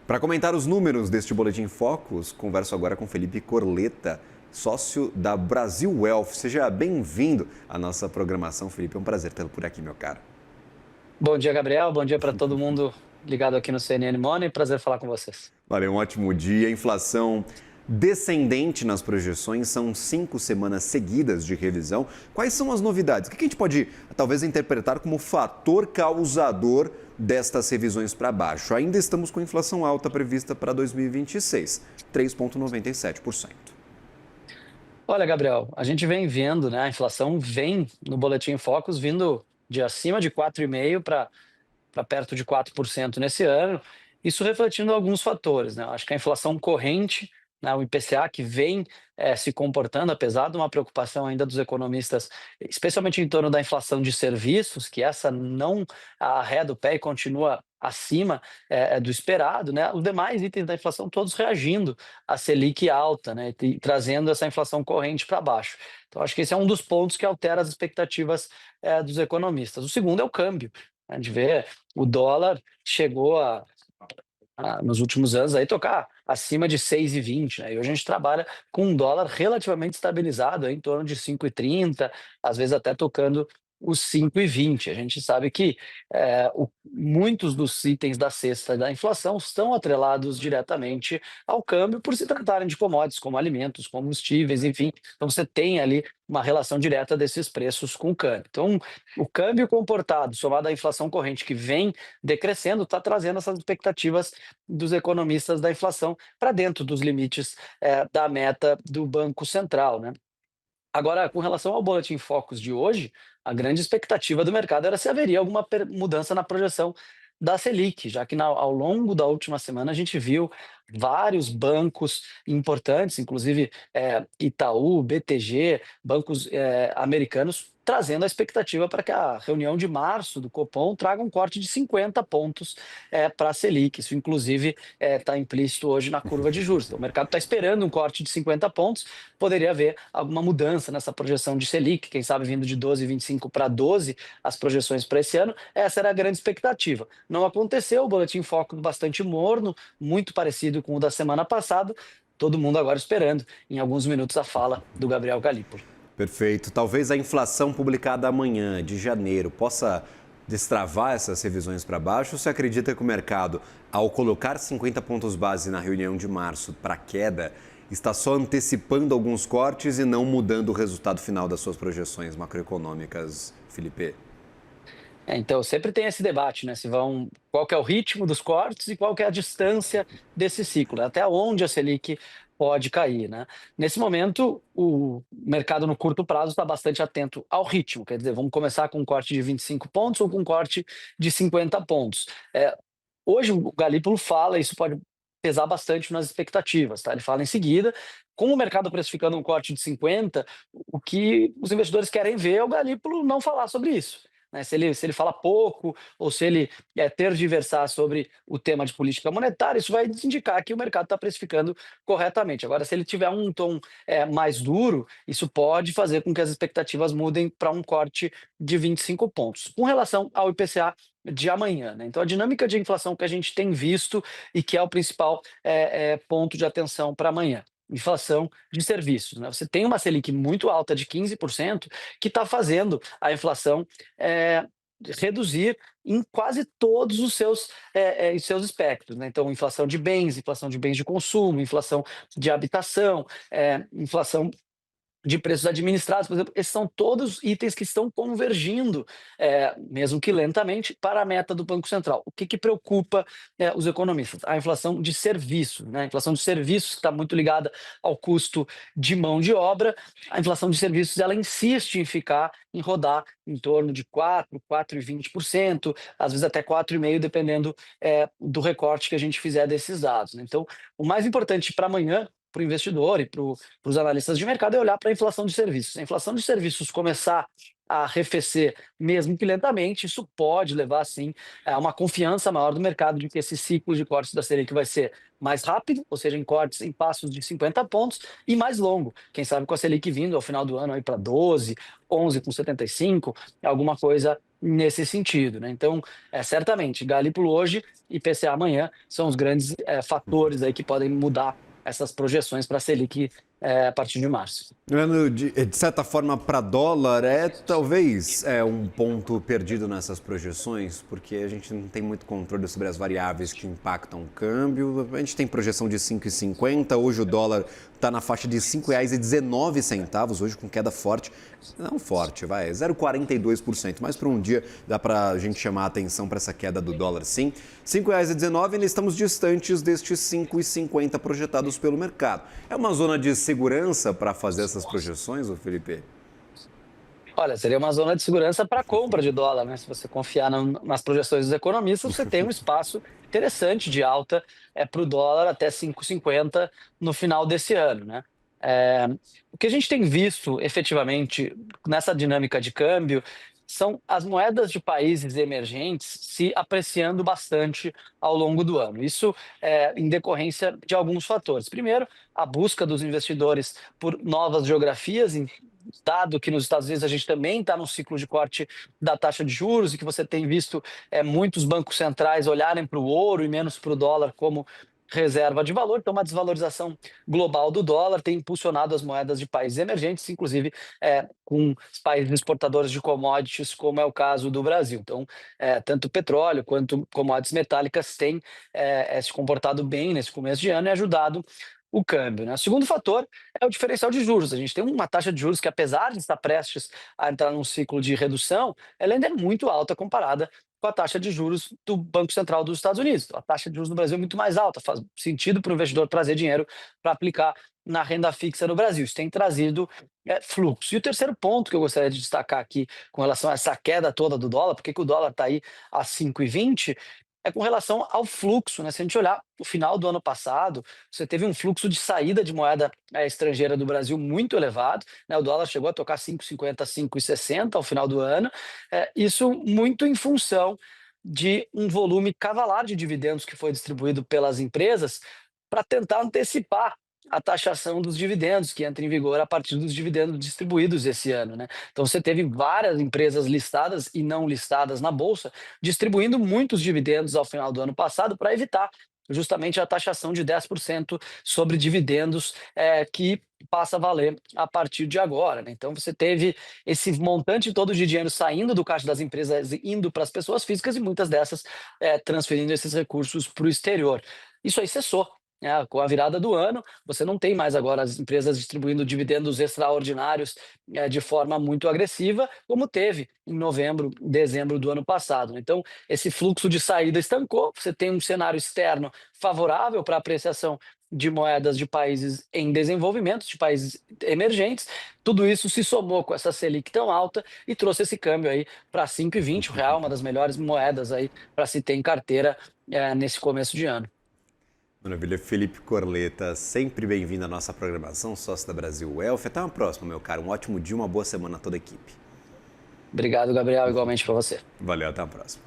Para comentar os números deste Boletim Focus, converso agora com Felipe Corleta, sócio da Brasil Wealth. Seja bem-vindo à nossa programação, Felipe. É um prazer tê-lo por aqui, meu caro. Bom dia, Gabriel. Bom dia para todo mundo ligado aqui no CNN Money. Prazer falar com vocês. Valeu, um ótimo dia. Inflação descendente nas projeções, são 5 semanas seguidas de revisão. Quais são as novidades? O que a gente pode, talvez, interpretar como fator causador destas revisões para baixo? Ainda estamos com inflação alta prevista para 2026, 3,97%. Olha, Gabriel, a gente vem vendo, né? A inflação vem no Boletim Focus vindo de acima de 4,5% para perto de 4% nesse ano. Isso refletindo alguns fatores, né? Eu acho que a inflação corrente, né, o IPCA, que vem se comportando, apesar de uma preocupação ainda dos economistas, especialmente em torno da inflação de serviços, que essa não arreda o pé e continua acima do esperado, né? Os demais itens da inflação todos reagindo à Selic alta, né? E trazendo essa inflação corrente para baixo. Então, acho que esse é um dos pontos que altera as expectativas dos economistas. O segundo é o câmbio. A gente vê o dólar chegou nos últimos anos aí tocar acima de 6,20, né? E hoje a gente trabalha com um dólar relativamente estabilizado, aí, em torno de 5,30, às vezes até tocando os 5,20. A gente sabe que muitos dos itens da cesta da inflação estão atrelados diretamente ao câmbio por se tratarem de commodities como alimentos, combustíveis, enfim. Então você tem ali uma relação direta desses preços com o câmbio. Então, o câmbio comportado, somado à inflação corrente que vem decrescendo, está trazendo essas expectativas dos economistas da inflação para dentro dos limites da meta do Banco Central, né? Agora, com relação ao Boletim Focus de hoje, a grande expectativa do mercado era se haveria alguma mudança na projeção da Selic, já que ao longo da última semana a gente viu vários bancos importantes, inclusive Itaú, BTG, bancos americanos, trazendo a expectativa para que a reunião de março do Copom traga um corte de 50 pontos para a Selic. Isso, inclusive, está implícito hoje na curva de juros. Então, o mercado está esperando um corte de 50 pontos, poderia haver alguma mudança nessa projeção de Selic, quem sabe vindo de 12,25 para 12, as projeções para esse ano. Essa era a grande expectativa. Não aconteceu, o boletim foco bastante morno, muito parecido com o da semana passada. Todo mundo agora esperando, em alguns minutos, a fala do Gabriel Galípolo. Perfeito. Talvez a inflação publicada amanhã, de janeiro, possa destravar essas revisões para baixo? Ou você acredita que o mercado, ao colocar 50 pontos base na reunião de março para queda, está só antecipando alguns cortes e não mudando o resultado final das suas projeções macroeconômicas, Felipe? Então, sempre tem esse debate, né? Qual que é o ritmo dos cortes e qual que é a distância desse ciclo, né? Até onde a Selic pode cair, né? Nesse momento, o mercado no curto prazo está bastante atento ao ritmo, quer dizer, vamos começar com um corte de 25 pontos ou com um corte de 50 pontos. Hoje o Galípolo fala, isso pode pesar bastante nas expectativas, tá? Ele fala em seguida, com o mercado precificando um corte de 50, o que os investidores querem ver é o Galípolo não falar sobre isso, né? Se ele fala pouco, ou se ele tergiversar sobre o tema de política monetária, isso vai indicar que o mercado está precificando corretamente. Agora, se ele tiver um tom mais duro, isso pode fazer com que as expectativas mudem para um corte de 25 pontos. Com relação ao IPCA de amanhã, né? Então, a dinâmica de inflação que a gente tem visto e que é o principal ponto de atenção para amanhã. Inflação de serviços, né? Você tem uma Selic muito alta de 15% que está fazendo a inflação eh, reduzir em quase todos os seus espectros, né? Então, inflação de bens de consumo, inflação de habitação, inflação de preços administrados, por exemplo, esses são todos itens que estão convergindo, mesmo que lentamente, para a meta do Banco Central. O que preocupa os economistas? A inflação de serviços, né? A inflação de serviços está muito ligada ao custo de mão de obra. A inflação de serviços ela insiste em rodar em torno de 4,20%, às vezes até 4,5%, dependendo do recorte que a gente fizer desses dados, né? Então, o mais importante para amanhã, para o investidor e para os analistas de mercado é olhar para a inflação de serviços. Se a inflação de serviços começar a arrefecer, mesmo que lentamente, isso pode levar, sim, a uma confiança maior do mercado de que esse ciclo de cortes da Selic vai ser mais rápido, ou seja, em cortes em passos de 50 pontos, e mais longo. Quem sabe com a Selic vindo ao final do ano para 12, 11,75, alguma coisa nesse sentido, né? Então, certamente, Galípolo hoje e IPCA amanhã são os grandes fatores aí que podem mudar essas projeções para a Selic a partir de março. De certa forma, para dólar, talvez um ponto perdido nessas projeções, porque a gente não tem muito controle sobre as variáveis que impactam o câmbio. A gente tem projeção de 5,50, hoje o dólar está na faixa de R$ 5,19, hoje com queda forte. Não forte, vai, 0,42%, mas para um dia dá para a gente chamar a atenção para essa queda do dólar, sim. R$ 5,19, ainda estamos distantes destes 5,50 projetados pelo mercado. É uma zona de segurança para fazer essas projeções, ô Felipe? Olha, seria uma zona de segurança para compra de dólar, né? Se você confiar nas projeções dos economistas, você tem um espaço interessante de alta para o dólar até 5,50 no final desse ano, né? O que a gente tem visto efetivamente nessa dinâmica de câmbio são as moedas de países emergentes se apreciando bastante ao longo do ano. Isso em decorrência de alguns fatores. Primeiro, a busca dos investidores por novas geografias, dado que nos Estados Unidos a gente também está num ciclo de corte da taxa de juros e que você tem visto muitos bancos centrais olharem para o ouro e menos para o dólar como reserva de valor. Então, uma desvalorização global do dólar tem impulsionado as moedas de países emergentes, inclusive com os países exportadores de commodities, como é o caso do Brasil. Então, tanto petróleo quanto commodities metálicas têm se comportado bem nesse começo de ano e ajudado o câmbio, né? O segundo fator é o diferencial de juros. A gente tem uma taxa de juros que, apesar de estar prestes a entrar num ciclo de redução, ela ainda é muito alta comparada com a taxa de juros do Banco Central dos Estados Unidos. A taxa de juros no Brasil é muito mais alta, faz sentido para o investidor trazer dinheiro para aplicar na renda fixa no Brasil. Isso tem trazido fluxo. E o terceiro ponto que eu gostaria de destacar aqui com relação a essa queda toda do dólar, porque que o dólar está aí a 5,20, é com relação ao fluxo, né? Se a gente olhar o final do ano passado, você teve um fluxo de saída de moeda estrangeira do Brasil muito elevado, né? O dólar chegou a tocar 5,50, 5,60 ao final do ano, isso muito em função de um volume cavalar de dividendos que foi distribuído pelas empresas para tentar antecipar a taxação dos dividendos, que entra em vigor a partir dos dividendos distribuídos esse ano, né? Então você teve várias empresas listadas e não listadas na Bolsa distribuindo muitos dividendos ao final do ano passado para evitar justamente a taxação de 10% sobre dividendos que passa a valer a partir de agora, né? Então você teve esse montante todo de dinheiro saindo do caixa das empresas, indo para as pessoas físicas e muitas dessas transferindo esses recursos para o exterior. Isso aí cessou. Com a virada do ano, você não tem mais agora as empresas distribuindo dividendos extraordinários de forma muito agressiva, como teve em novembro, dezembro do ano passado. Então, esse fluxo de saída estancou, você tem um cenário externo favorável para a apreciação de moedas de países em desenvolvimento, de países emergentes. Tudo isso se somou com essa Selic tão alta e trouxe esse câmbio aí para 5,20 o real, uma das melhores moedas aí para se ter em carteira nesse começo de ano. Maravilha, Felipe Corleta, sempre bem-vindo à nossa programação, sócio da Brasil Wealth. Até uma próxima, meu caro. Um ótimo dia, uma boa semana a toda a equipe. Obrigado, Gabriel, igualmente para você. Valeu, até a próxima.